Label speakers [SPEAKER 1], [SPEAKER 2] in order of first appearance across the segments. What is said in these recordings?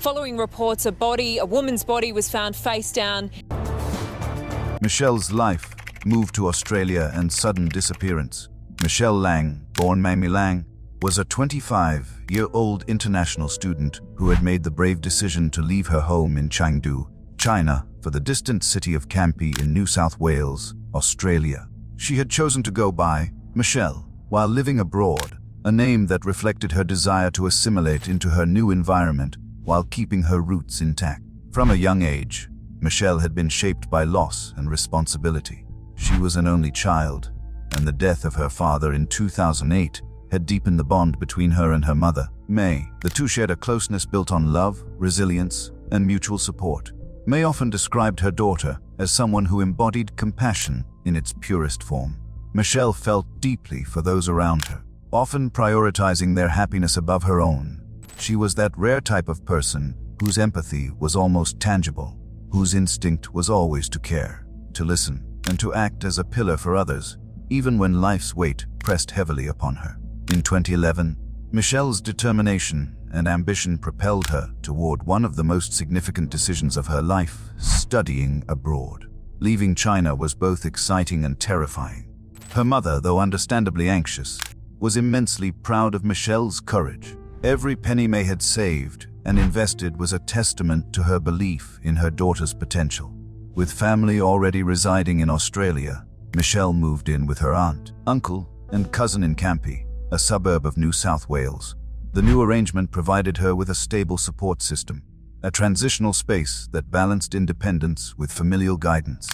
[SPEAKER 1] following reports a woman's body was found face down.
[SPEAKER 2] Michelle's life moved to Australia and sudden disappearance. Michelle Leng, born Mamie Lang, was a 25-year-old international student who had made the brave decision to leave her home in Chengdu, China, for the distant city of Campi in New South Wales, Australia. She had chosen to go by Michelle while living abroad, a name that reflected her desire to assimilate into her new environment while keeping her roots intact. From a young age, Michelle had been shaped by loss and responsibility. She was an only child, and the death of her father in 2008 had deepened the bond between her and her mother, May. The two shared a closeness built on love, resilience, and mutual support. May often described her daughter as someone who embodied compassion in its purest form. Michelle felt deeply for those around her, often prioritizing their happiness above her own. She was that rare type of person whose empathy was almost tangible, whose instinct was always to care, to listen, and to act as a pillar for others, even when life's weight pressed heavily upon her. In 2011, Michelle's determination and ambition propelled her toward one of the most significant decisions of her life, studying abroad. Leaving China was both exciting and terrifying. Her mother, though understandably anxious, was immensely proud of Michelle's courage. Every penny May had saved and invested was a testament to her belief in her daughter's potential. With family already residing in Australia, Michelle moved in with her aunt, uncle, and cousin in Campi, a suburb of New South Wales. The new arrangement provided her with a stable support system, a transitional space that balanced independence with familial guidance.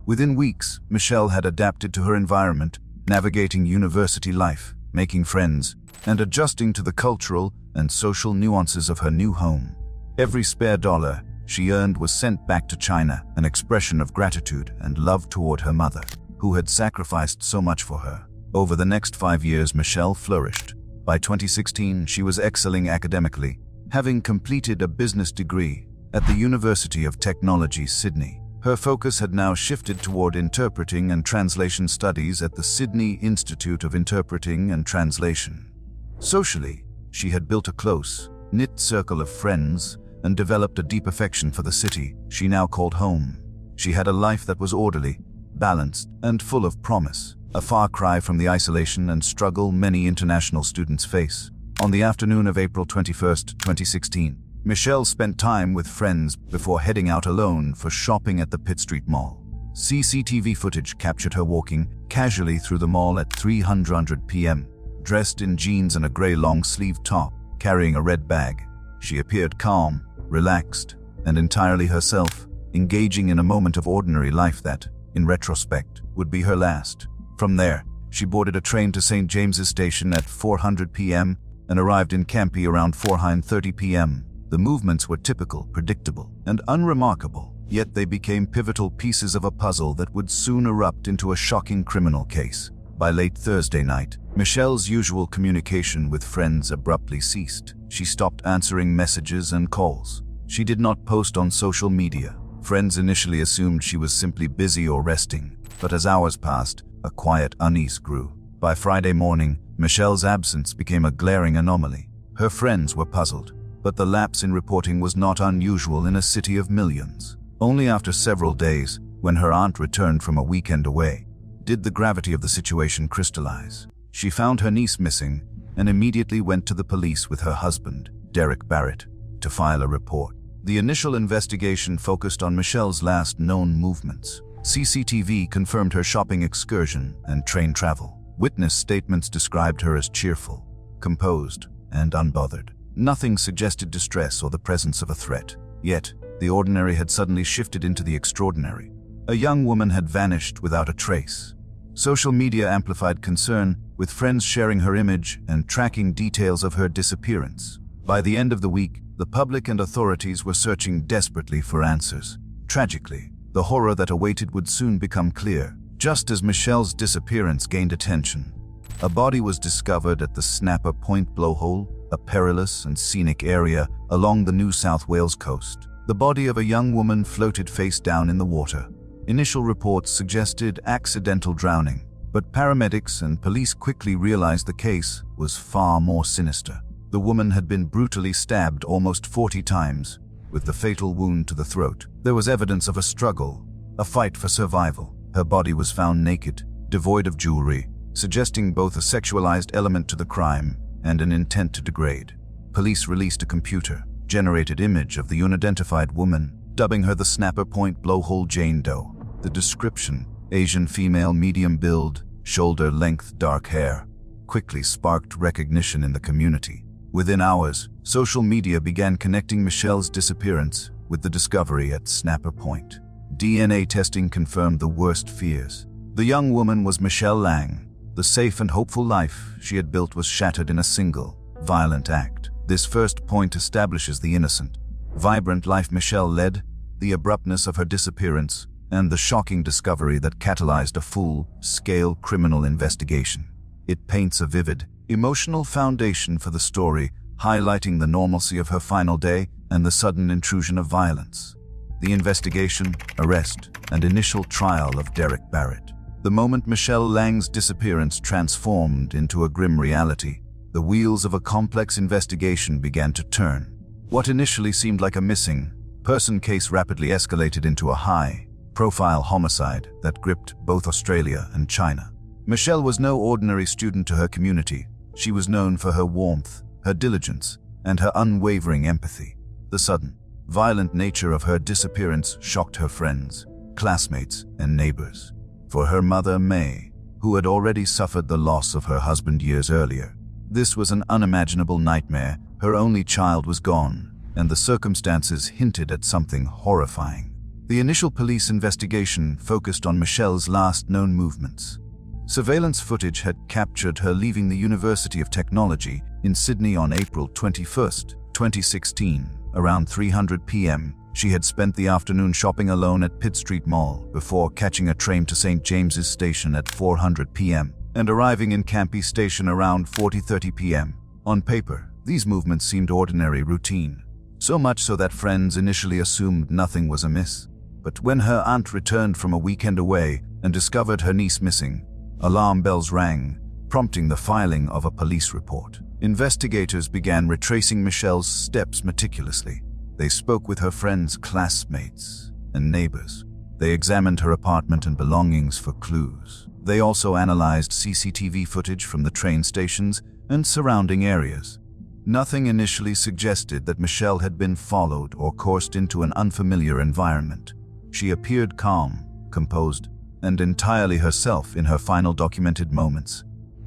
[SPEAKER 2] Within weeks, Michelle had adapted to her environment, navigating university life, making friends, and adjusting to the cultural and social nuances of her new home. Every spare dollar she earned was sent back to China, an expression of gratitude and love toward her mother, who had sacrificed so much for her. Over the next 5 years, Michelle flourished. By 2016, she was excelling academically, having completed a business degree at the University of Technology, Sydney. Her focus had now shifted toward interpreting and translation studies at the Sydney Institute of Interpreting and Translation. Socially, she had built a close, knit circle of friends and developed a deep affection for the city she now called home. She had a life that was orderly, balanced, and full of promise, a far cry from the isolation and struggle many international students face. On the afternoon of April 21, 2016, Michelle spent time with friends before heading out alone for shopping at the Pitt Street Mall. CCTV footage captured her walking casually through the mall at 3:00 p.m., dressed in jeans and a gray long-sleeved top, carrying a red bag. She appeared calm, relaxed, and entirely herself, engaging in a moment of ordinary life that, in retrospect, would be her last. From there, she boarded a train to St. James's Station at 4:00 p.m. and arrived in Campi around 4:30 p.m. The movements were typical, predictable, and unremarkable, yet they became pivotal pieces of a puzzle that would soon erupt into a shocking criminal case. By late Thursday night, Michelle's usual communication with friends abruptly ceased. She stopped answering messages and calls. She did not post on social media. Friends initially assumed she was simply busy or resting, but as hours passed, a quiet unease grew. By Friday morning, Michelle's absence became a glaring anomaly. Her friends were puzzled, but the lapse in reporting was not unusual in a city of millions. Only after several days, when her aunt returned from a weekend away, did the gravity of the situation crystallize. She found her niece missing and immediately went to the police with her husband, Derek Barrett, to file a report. The initial investigation focused on Michelle's last known movements. CCTV confirmed her shopping excursion and train travel. Witness statements described her as cheerful, composed, and unbothered. Nothing suggested distress or the presence of a threat. Yet, the ordinary had suddenly shifted into the extraordinary. A young woman had vanished without a trace. Social media amplified concern, with friends sharing her image and tracking details of her disappearance. By the end of the week, the public and authorities were searching desperately for answers. Tragically, the horror that awaited would soon become clear. Just as Michelle's disappearance gained attention, a body was discovered at the Snapper Point blowhole, a perilous and scenic area along the New South Wales coast. The body of a young woman floated face down in the water. Initial reports suggested accidental drowning, but paramedics and police quickly realized the case was far more sinister. The woman had been brutally stabbed almost 40 times, with the fatal wound to the throat. There was evidence of a struggle, a fight for survival. Her body was found naked, devoid of jewelry, suggesting both a sexualized element to the crime and an intent to degrade. Police released a computer-generated image of the unidentified woman, dubbing her the Snapper Point Blowhole Jane Doe. The description, Asian female, medium build, shoulder length, dark hair, quickly sparked recognition in the community. Within hours, social media began connecting Michelle's disappearance with the discovery at Snapper Point. DNA testing confirmed the worst fears. The young woman was Michelle Leng. The safe and hopeful life she had built was shattered in a single, violent act. This first point establishes the innocent, vibrant life Michelle led, the abruptness of her disappearance, and the shocking discovery that catalyzed a full-scale criminal investigation. It paints a vivid, emotional foundation for the story, highlighting the normalcy of her final day and the sudden intrusion of violence. The investigation, arrest, and initial trial of Derek Barrett. The moment Michelle Leng's disappearance transformed into a grim reality, the wheels of a complex investigation began to turn. What initially seemed like a missing person case rapidly escalated into a high-profile homicide that gripped both Australia and China. Michelle was no ordinary student to her community. She was known for her warmth, her diligence, and her unwavering empathy. The sudden, violent nature of her disappearance shocked her friends, classmates, and neighbors. For her mother, May, who had already suffered the loss of her husband years earlier, this was an unimaginable nightmare. Her only child was gone, and the circumstances hinted at something horrifying. The initial police investigation focused on Michelle's last known movements. Surveillance footage had captured her leaving the University of Technology in Sydney on April 21, 2016. Around 3:00 p.m., she had spent the afternoon shopping alone at Pitt Street Mall before catching a train to St. James's Station at 4:00 p.m. and arriving in Campie Station around 4:30 p.m. On paper, these movements seemed ordinary routine, so much so that friends initially assumed nothing was amiss. But when her aunt returned from a weekend away and discovered her niece missing, alarm bells rang, prompting the filing of a police report. Investigators began retracing Michelle's steps meticulously. They spoke with her friends, classmates, and neighbors. They examined her apartment and belongings for clues. They also analyzed CCTV footage from the train stations and surrounding areas. Nothing initially suggested that Michelle had been followed or coursed into an unfamiliar environment. She appeared calm, composed, and entirely herself in her final documented moments.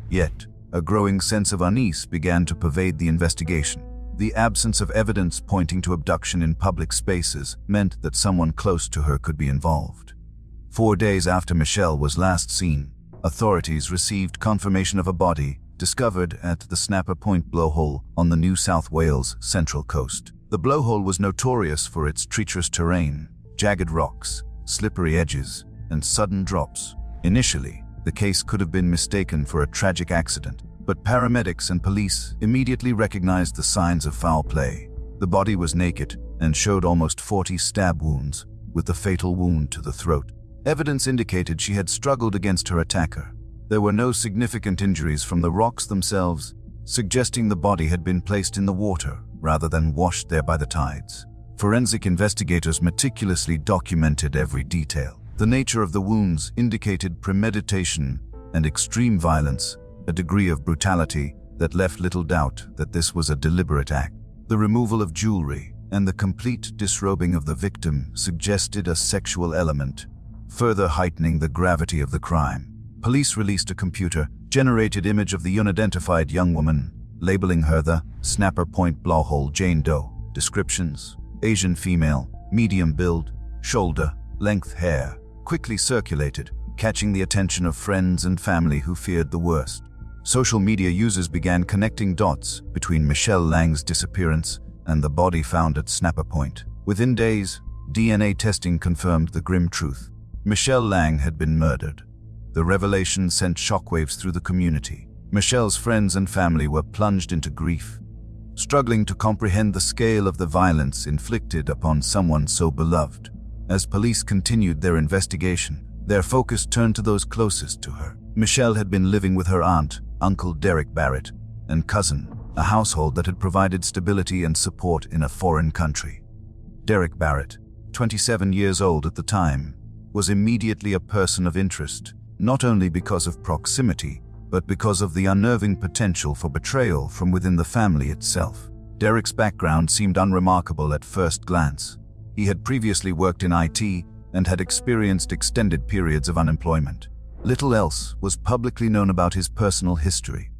[SPEAKER 2] Yet, a growing sense of unease began to pervade the investigation. The absence of evidence pointing to abduction in public spaces meant that someone close to her could be involved. 4 days after Michelle was last seen, authorities received confirmation of a body discovered at the Snapper Point blowhole on the New South Wales Central Coast. The blowhole was notorious for its treacherous terrain, jagged rocks, slippery edges, and sudden drops. Initially, the case could have been mistaken for a tragic accident, but paramedics and police immediately recognized the signs of foul play. The body was naked and showed almost 40 stab wounds, with the fatal wound to the throat. Evidence indicated she had struggled against her attacker. There were no significant injuries from the rocks themselves, suggesting the body had been placed in the water rather than washed there by the tides. Forensic investigators meticulously documented every detail. The nature of the wounds indicated premeditation and extreme violence, a degree of brutality that left little doubt that this was a deliberate act. The removal of jewelry and the complete disrobing of the victim suggested a sexual element, further heightening the gravity of the crime. Police released a computer-generated image of the unidentified young woman, labeling her the Snapper Point blowhole Jane Doe. Descriptions: Asian female, medium build, shoulder length hair, quickly circulated, catching the attention of friends and family who feared the worst. Social media users began connecting dots between Michelle Leng's disappearance and the body found at Snapper Point. Within days, DNA testing confirmed the grim truth. Michelle Leng had been murdered. The revelation sent shockwaves through the community. Michelle's friends and family were plunged into grief, struggling to comprehend the scale of the violence inflicted upon someone so beloved. As police continued their investigation, their focus turned to those closest to her. Michelle had been living with her aunt, Uncle Derek Barrett, and cousin, a household that had provided stability and support in a foreign country. Derek Barrett, 27 years old at the time, was immediately a person of interest, not only because of proximity, but because of the unnerving potential for betrayal from within the family itself. Derek's background seemed unremarkable at first glance. He had previously worked in IT and had experienced extended periods of unemployment. Little else was publicly known about his personal history,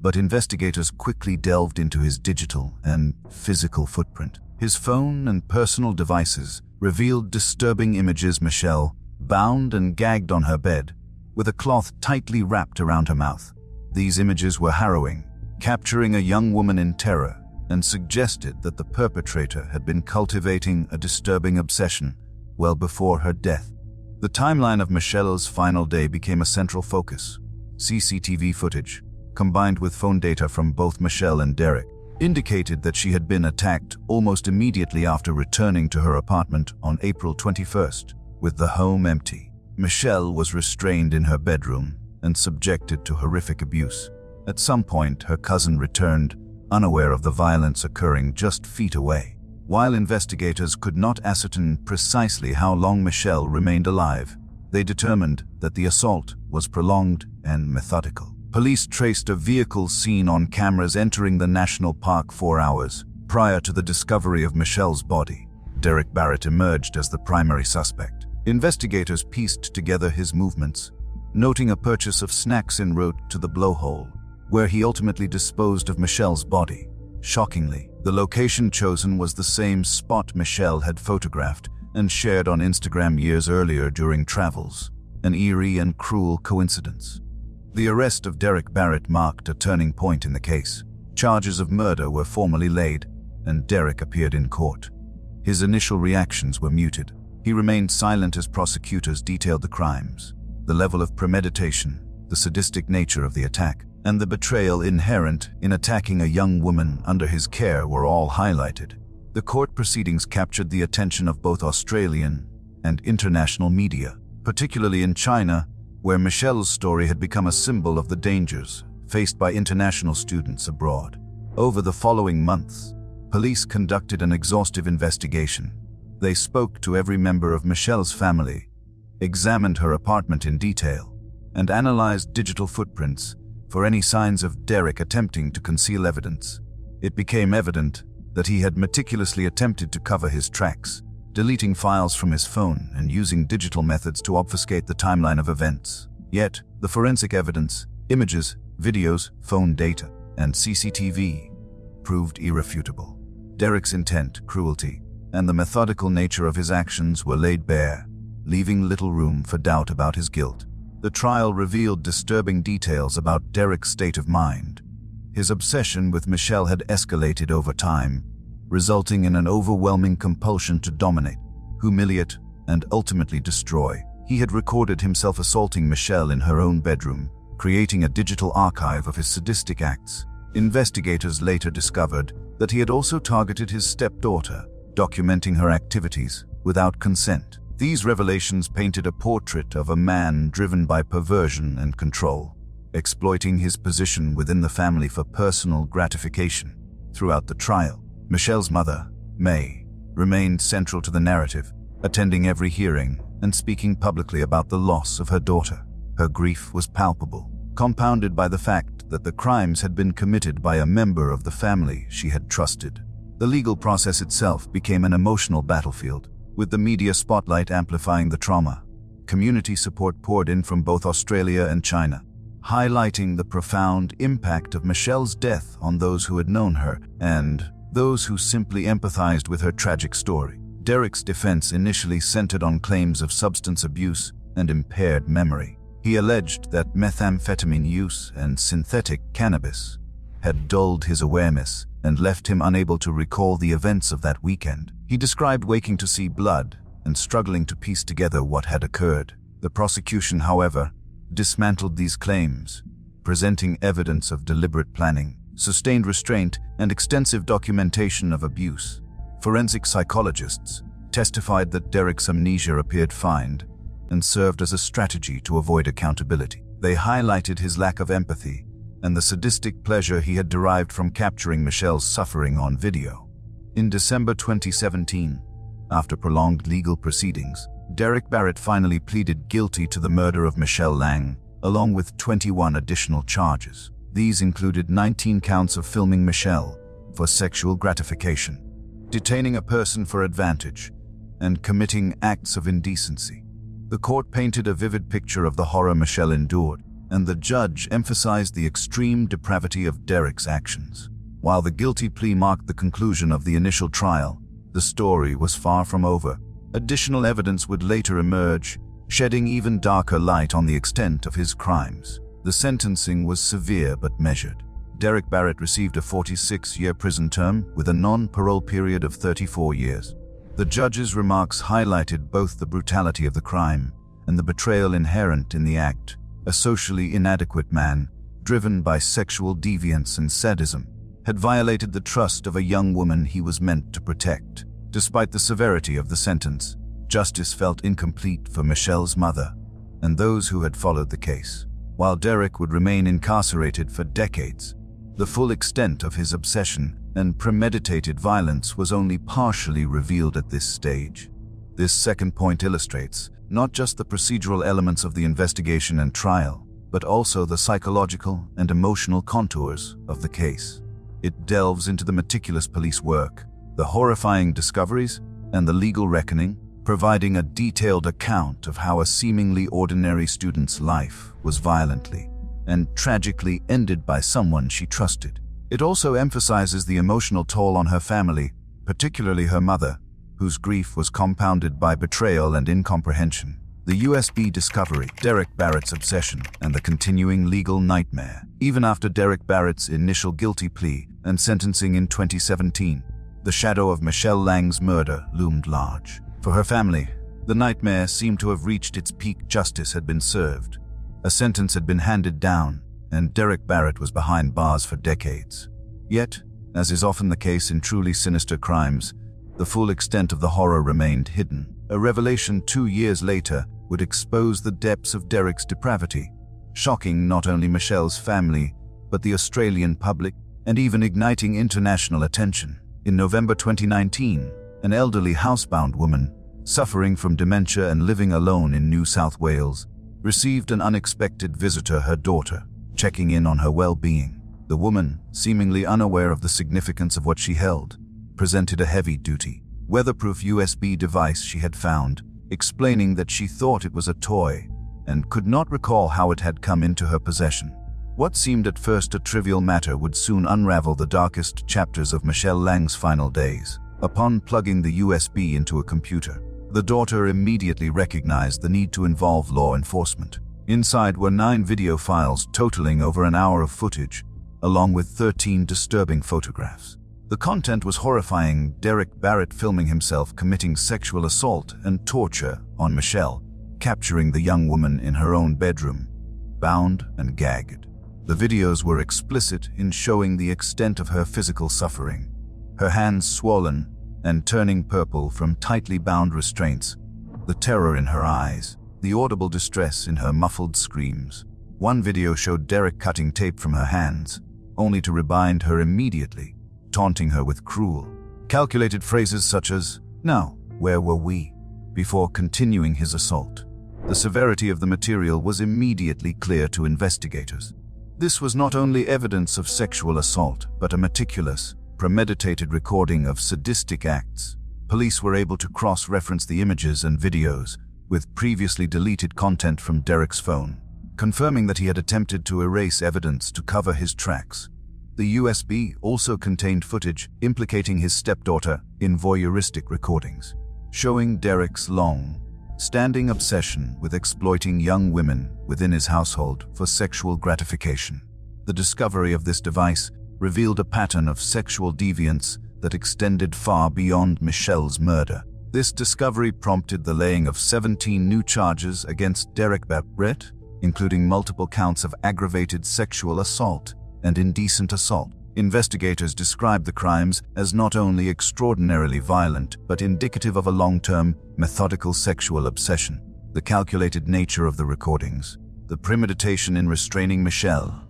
[SPEAKER 2] but investigators quickly delved into his digital and physical footprint. His phone and personal devices revealed disturbing images: Michelle, bound and gagged on her bed, with a cloth tightly wrapped around her mouth. These images were harrowing, capturing a young woman in terror, and suggested that the perpetrator had been cultivating a disturbing obsession well before her death. The timeline of Michelle's final day became a central focus. CCTV footage, combined with phone data from both Michelle and Derek, indicated that she had been attacked almost immediately after returning to her apartment on April 21st, with the home empty. Michelle was restrained in her bedroom and subjected to horrific abuse. At some point, her cousin returned, unaware of the violence occurring just feet away. While investigators could not ascertain precisely how long Michelle remained alive, they determined that the assault was prolonged and methodical. Police traced a vehicle seen on cameras entering the national park 4 hours prior to the discovery of Michelle's body. Derek Barrett emerged as the primary suspect. Investigators pieced together his movements, noting a purchase of snacks en route to the blowhole, where he ultimately disposed of Michelle's body. Shockingly, the location chosen was the same spot Michelle had photographed and shared on Instagram years earlier during travels, an eerie and cruel coincidence. The arrest of Derek Barrett marked a turning point in the case. Charges of murder were formally laid, and Derek appeared in court. His initial reactions were muted. He remained silent as prosecutors detailed the crimes. The level of premeditation, the sadistic nature of the attack, and the betrayal inherent in attacking a young woman under his care were all highlighted. The court proceedings captured the attention of both Australian and international media, particularly in China, where Michelle's story had become a symbol of the dangers faced by international students abroad. Over the following months, police conducted an exhaustive investigation. They spoke to every member of Michelle's family, examined her apartment in detail, and analyzed digital footprints for any signs of Derek attempting to conceal evidence. It became evident that he had meticulously attempted to cover his tracks, deleting files from his phone and using digital methods to obfuscate the timeline of events. Yet, the forensic evidence, images, videos, phone data, and CCTV proved irrefutable. Derek's intent, cruelty, and the methodical nature of his actions were laid bare, leaving little room for doubt about his guilt. The trial revealed disturbing details about Derek's state of mind. His obsession with Michelle had escalated over time, resulting in an overwhelming compulsion to dominate, humiliate, and ultimately destroy. He had recorded himself assaulting Michelle in her own bedroom, creating a digital archive of his sadistic acts. Investigators later discovered that he had also targeted his stepdaughter, documenting her activities without consent. These revelations painted a portrait of a man driven by perversion and control, exploiting his position within the family for personal gratification. Throughout the trial, Michelle's mother, May, remained central to the narrative, attending every hearing and speaking publicly about the loss of her daughter. Her grief was palpable, compounded by the fact that the crimes had been committed by a member of the family she had trusted. The legal process itself became an emotional battlefield, with the media spotlight amplifying the trauma. Community support poured in from both Australia and China, highlighting the profound impact of Michelle's death on those who had known her and those who simply empathized with her tragic story. Derek's defense initially centered on claims of substance abuse and impaired memory. He alleged that methamphetamine use and synthetic cannabis had dulled his awareness and left him unable to recall the events of that weekend. He described waking to see blood and struggling to piece together what had occurred. The prosecution, however, dismantled these claims, presenting evidence of deliberate planning, sustained restraint, and extensive documentation of abuse. Forensic psychologists testified that Derek's amnesia appeared fine and served as a strategy to avoid accountability. They highlighted his lack of empathy and the sadistic pleasure he had derived from capturing Michelle's suffering on video. In December 2017, after prolonged legal proceedings, Derek Barrett finally pleaded guilty to the murder of Michelle Leng, along with 21 additional charges. These included 19 counts of filming Michelle for sexual gratification, detaining a person for advantage, and committing acts of indecency. The court painted a vivid picture of the horror Michelle endured, and the judge emphasized the extreme depravity of Derek's actions. While the guilty plea marked the conclusion of the initial trial, the story was far from over. Additional evidence would later emerge, shedding even darker light on the extent of his crimes. The sentencing was severe but measured. Derek Barrett received a 46-year prison term with a non-parole period of 34 years. The judge's remarks highlighted both the brutality of the crime and the betrayal inherent in the act. A socially inadequate man, driven by sexual deviance and sadism, had violated the trust of a young woman he was meant to protect. Despite the severity of the sentence, justice felt incomplete for Michelle's mother and those who had followed the case. While Derek would remain incarcerated for decades, the full extent of his obsession and premeditated violence was only partially revealed at this stage. This second point illustrates not just the procedural elements of the investigation and trial, but also the psychological and emotional contours of the case. It delves into the meticulous police work, the horrifying discoveries, and the legal reckoning, providing a detailed account of how a seemingly ordinary student's life was violently and tragically ended by someone she trusted. It also emphasizes the emotional toll on her family, particularly her mother, whose grief was compounded by betrayal and incomprehension. The USB discovery, Derek Barrett's obsession, and the continuing legal nightmare. Even after Derek Barrett's initial guilty plea and sentencing in 2017, the shadow of Michelle Leng's murder loomed large. For her family, the nightmare seemed to have reached its peak. Justice had been served. A sentence had been handed down, and Derek Barrett was behind bars for decades. Yet, as is often the case in truly sinister crimes, the full extent of the horror remained hidden. A revelation 2 years later would expose the depths of Derek's depravity, shocking not only Michelle's family, but the Australian public, and even igniting international attention. In November 2019, an elderly housebound woman, suffering from dementia and living alone in New South Wales, received an unexpected visitor, her daughter, checking in on her well-being. The woman, seemingly unaware of the significance of what she held, presented a heavy-duty, weatherproof USB device she had found, explaining that she thought it was a toy and could not recall how it had come into her possession. What seemed at first a trivial matter would soon unravel the darkest chapters of Michelle Leng's final days. Upon plugging the USB into a computer, the daughter immediately recognized the need to involve law enforcement. Inside were 9 video files totaling over an hour of footage, along with 13 disturbing photographs. The content was horrifying. Derek Barrett filming himself committing sexual assault and torture on Michelle, capturing the young woman in her own bedroom, bound and gagged. The videos were explicit in showing the extent of her physical suffering, her hands swollen and turning purple from tightly bound restraints, the terror in her eyes, the audible distress in her muffled screams. One video showed Derek cutting tape from her hands, only to rebind her immediately, taunting her with cruel, calculated phrases such as, "Now, where were we?" before continuing his assault. The severity of the material was immediately clear to investigators. This was not only evidence of sexual assault, but a meticulous, premeditated recording of sadistic acts. Police were able to cross-reference the images and videos with previously deleted content from Derek's phone, confirming that he had attempted to erase evidence to cover his tracks. The USB also contained footage implicating his stepdaughter in voyeuristic recordings, showing Derek's long-standing obsession with exploiting young women within his household for sexual gratification. The discovery of this device revealed a pattern of sexual deviance that extended far beyond Michelle's murder. This discovery prompted the laying of 17 new charges against Derek Barrett, including multiple counts of aggravated sexual assault and indecent assault. Investigators described the crimes as not only extraordinarily violent, but indicative of a long-term, methodical sexual obsession. The calculated nature of the recordings, the premeditation in restraining Michelle,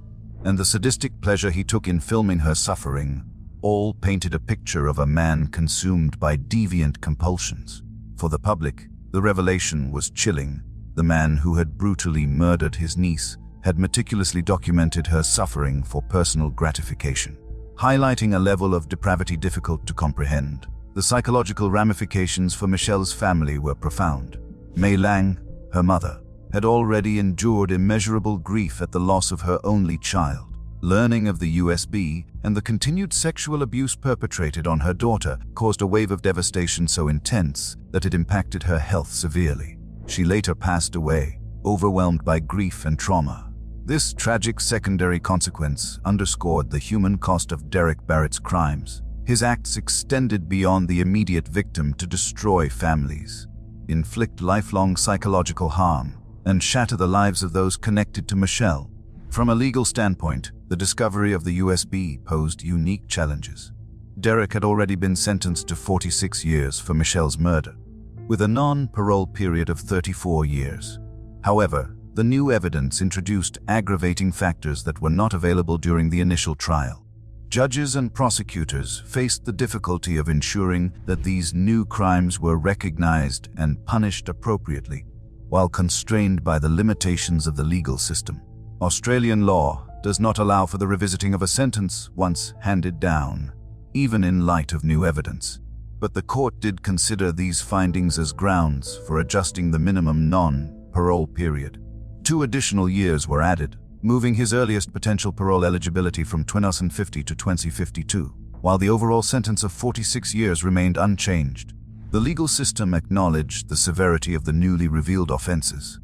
[SPEAKER 2] and the sadistic pleasure he took in filming her suffering all painted a picture of a man consumed by deviant compulsions. For the public, the revelation was chilling. The man who had brutally murdered his niece had meticulously documented her suffering for personal gratification, highlighting a level of depravity difficult to comprehend. The psychological ramifications for Michelle's family were profound. Mei Lang, her mother, had already endured immeasurable grief at the loss of her only child. Learning of the USB and the continued sexual abuse perpetrated on her daughter caused a wave of devastation so intense that it impacted her health severely. She later passed away, overwhelmed by grief and trauma. This tragic secondary consequence underscored the human cost of Derek Barrett's crimes. His acts extended beyond the immediate victim to destroy families, inflict lifelong psychological harm, and shatter the lives of those connected to Michelle. From a legal standpoint, the discovery of the USB posed unique challenges. Derek had already been sentenced to 46 years for Michelle's murder, with a non-parole period of 34 years. However, the new evidence introduced aggravating factors that were not available during the initial trial. Judges and prosecutors faced the difficulty of ensuring that these new crimes were recognized and punished appropriately, while constrained by the limitations of the legal system. Australian law does not allow for the revisiting of a sentence once handed down, even in light of new evidence. But the court did consider these findings as grounds for adjusting the minimum non-parole period. 2 additional years were added, moving his earliest potential parole eligibility from 2050 to 2052, while the overall sentence of 46 years remained unchanged. The legal system acknowledged the severity of the newly revealed offenses.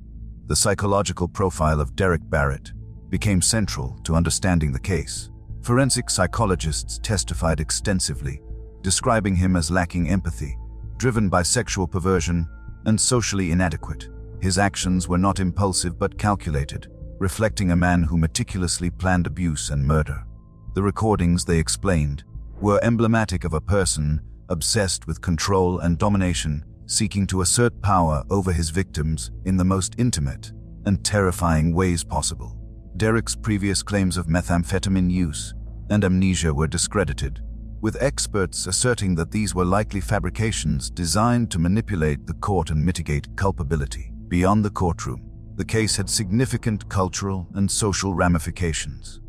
[SPEAKER 2] The psychological profile of Derek Barrett became central to understanding the case. Forensic psychologists testified extensively, describing him as lacking empathy, driven by sexual perversion, and socially inadequate. His actions were not impulsive but calculated, reflecting a man who meticulously planned abuse and murder. The recordings, they explained, were emblematic of a person obsessed with control and domination, seeking to assert power over his victims in the most intimate and terrifying ways possible. Derek's previous claims of methamphetamine use and amnesia were discredited, with experts asserting that these were likely fabrications designed to manipulate the court and mitigate culpability. Beyond the courtroom, the case had significant cultural and social ramifications.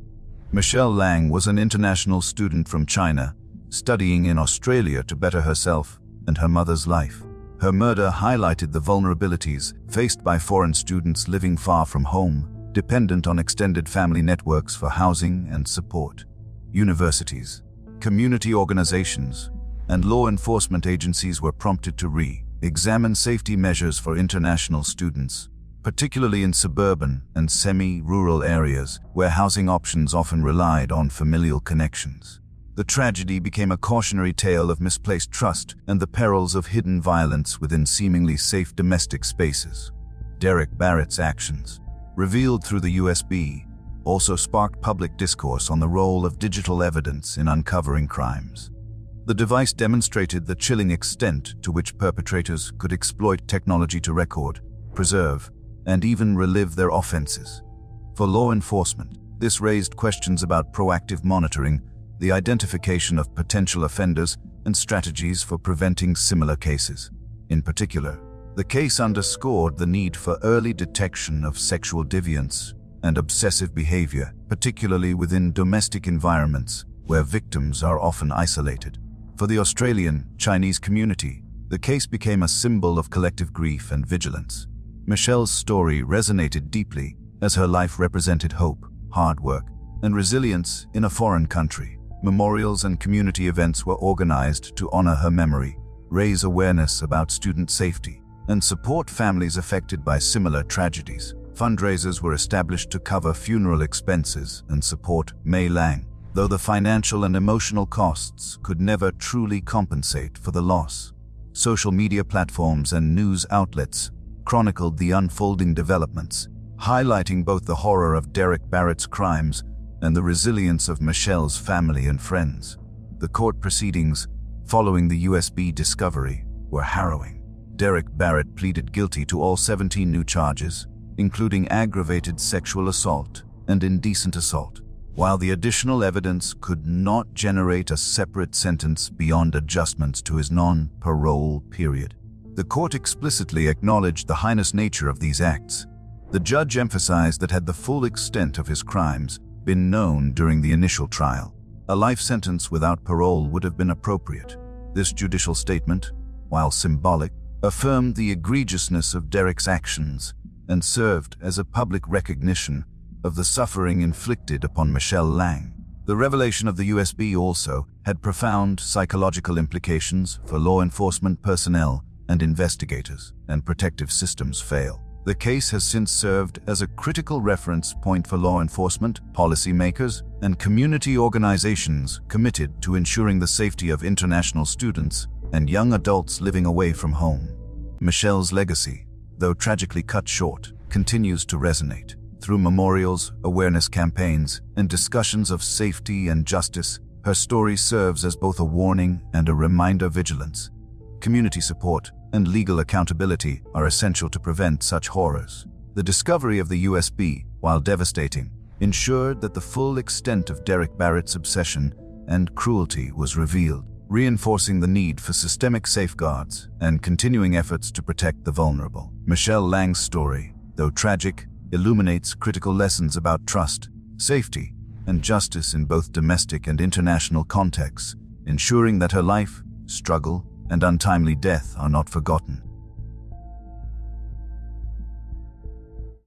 [SPEAKER 2] Michelle Leng was an international student from China, studying in Australia to better herself and her mother's life. Her murder highlighted the vulnerabilities faced by foreign students living far from home, dependent on extended family networks for housing and support. Universities, community organizations, and law enforcement agencies were prompted to re-examine safety measures for international students, particularly in suburban and semi-rural areas where housing options often relied on familial connections. The tragedy became a cautionary tale of misplaced trust and the perils of hidden violence within seemingly safe domestic spaces. Derek Barrett's actions, revealed through the USB, also sparked public discourse on the role of digital evidence in uncovering crimes. The device demonstrated the chilling extent to which perpetrators could exploit technology to record, preserve, and even relive their offenses. For law enforcement, this raised questions about proactive monitoring, the identification of potential offenders, and strategies for preventing similar cases. In particular, the case underscored the need for early detection of sexual deviance and obsessive behavior, particularly within domestic environments where victims are often isolated. For the Australian Chinese community, the case became a symbol of collective grief and vigilance. Michelle's story resonated deeply as her life represented hope, hard work, and resilience in a foreign country. Memorials and community events were organized to honor her memory, raise awareness about student safety, and support families affected by similar tragedies. Fundraisers were established to cover funeral expenses and support Mei Lang, though the financial and emotional costs could never truly compensate for the loss. Social media platforms and news outlets chronicled the unfolding developments, highlighting both the horror of Derek Barrett's crimes and the resilience of Michelle's family and friends. The court proceedings following the USB discovery were harrowing. Derek Barrett pleaded guilty to all 17 new charges, including aggravated sexual assault and indecent assault. While the additional evidence could not generate a separate sentence beyond adjustments to his non-parole period, the court explicitly acknowledged the heinous nature of these acts. The judge emphasized that had the full extent of his crimes been known during the initial trial, a life sentence without parole would have been appropriate. This judicial statement, while symbolic, affirmed the egregiousness of Derek's actions and served as a public recognition of the suffering inflicted upon Michelle Leng. The revelation of the USB also had profound psychological implications for law enforcement personnel and investigators, and protective systems fail. The case has since served as a critical reference point for law enforcement, policymakers, and community organizations committed to ensuring the safety of international students and young adults living away from home. Michelle's legacy, though tragically cut short, continues to resonate. Through memorials, awareness campaigns, and discussions of safety and justice, her story serves as both a warning and a reminder of vigilance. Community support and legal accountability are essential to prevent such horrors. The discovery of the USB, while devastating, ensured that the full extent of Derek Barrett's obsession and cruelty was revealed, reinforcing the need for systemic safeguards and continuing efforts to protect the vulnerable. Michelle Leng's story, though tragic, illuminates critical lessons about trust, safety, and justice in both domestic and international contexts, ensuring that her life, struggle, and untimely death are not forgotten.